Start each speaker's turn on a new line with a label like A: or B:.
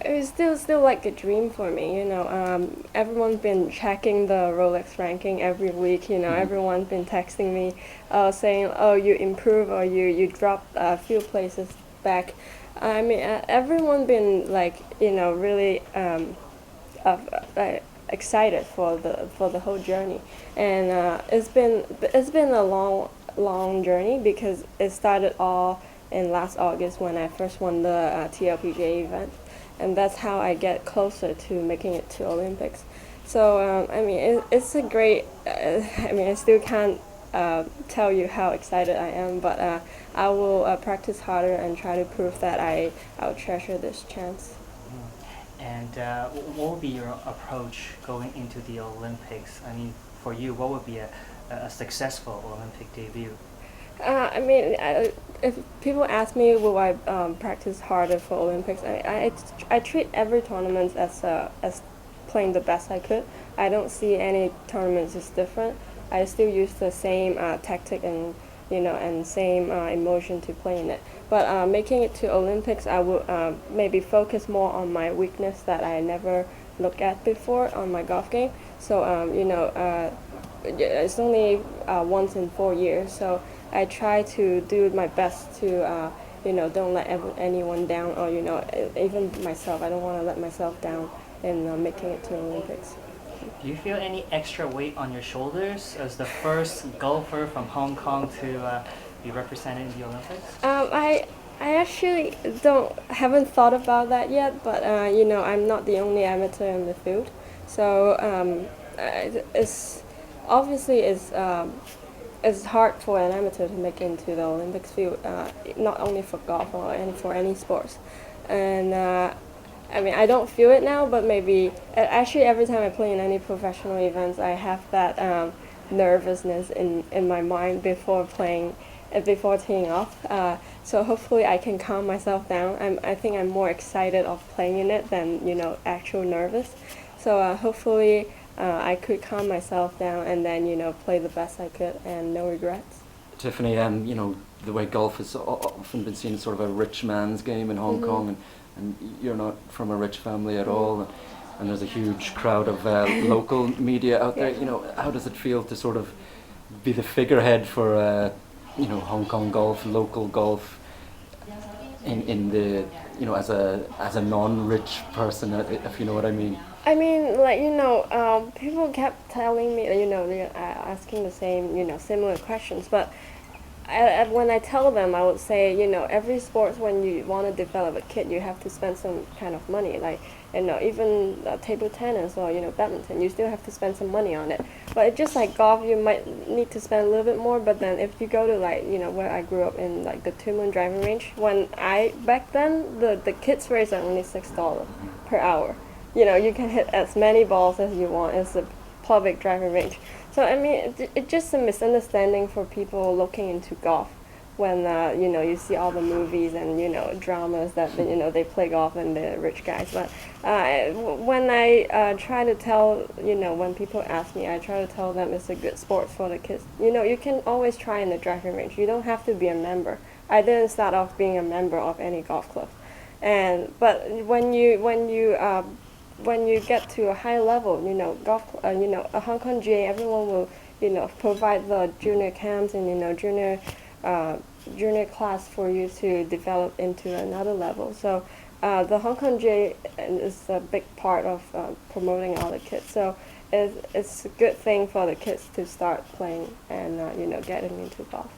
A: It's still like a dream for me, everyone's been checking the Rolex ranking every week. Everyone's been texting me, saying, "Oh, you improve or you dropped a few places back." I mean, everyone been like really excited for the whole journey, and it's been a long journey because it started all in last August when I first won the TLPGA event, and that's how I get closer to making it to Olympics. So I mean, it's a great. I mean, I still can't tell you how excited I am, but I will practice harder and try to prove that I'll treasure this chance.
B: And what would be your approach going into the Olympics? I mean, for you, what would be a successful Olympic debut?
A: I mean, if people ask me will I practice harder for Olympics, I treat every tournament as playing the best I could. I don't see any tournaments as different. I still use the same tactic and and same emotion to play in it. But making it to Olympics, I will maybe focus more on my weakness that I never looked at before on my golf game. So it's only once in 4 years, so I try to do my best to don't let anyone down, or even myself. I don't want to let myself down in making it to Olympics.
B: Do you feel any extra weight on your shoulders as the first golfer from Hong Kong to be represented in the Olympics?
A: I actually haven't thought about that yet, but I'm not the only amateur in the field, so it's obviously it's hard for an amateur to make into the Olympics field, not only for golf or for any sports, and. I mean, I don't feel it now, but maybe actually every time I play in any professional events, I have that nervousness in my mind before playing, before teeing off. So hopefully I can calm myself down. I think I'm more excited of playing in it than actual nervous. So hopefully I could calm myself down and then play the best I could and no regrets.
C: Tiffany, the way golf has often been seen as sort of a rich man's game in Hong Kong, and you're not from a rich family at all, and there's a huge crowd of local media out there. How does it feel to sort of be the figurehead for Hong Kong golf, local golf, in the as a non-rich person, if you know what I mean?
A: I mean, like people kept telling me, they're asking the same, similar questions, but when I tell them, I would say, every sport, when you want to develop a kid, you have to spend some kind of money. Like, even table tennis or, badminton, you still have to spend some money on it. But it's just like golf, you might need to spend a little bit more. But then if you go to, like, where I grew up in, like, the Two Moon driving range, back then, the kids' rates are only $6 per hour. You can hit as many balls as you want. It's a public driving range. So I mean, it's just a misunderstanding for people looking into golf when you see all the movies and dramas that they play golf and they're rich guys. But when I try to tell when people ask me, I try to tell them it's a good sport for the kids. You can always try in the driving range. You don't have to be a member. I didn't start off being a member of any golf club, but when you get to a high level, golf, a Hong Kong GA, everyone will, provide the junior camps and junior class for you to develop into another level. So the Hong Kong GA is a big part of promoting all the kids. So it's a good thing for the kids to start playing and getting into golf.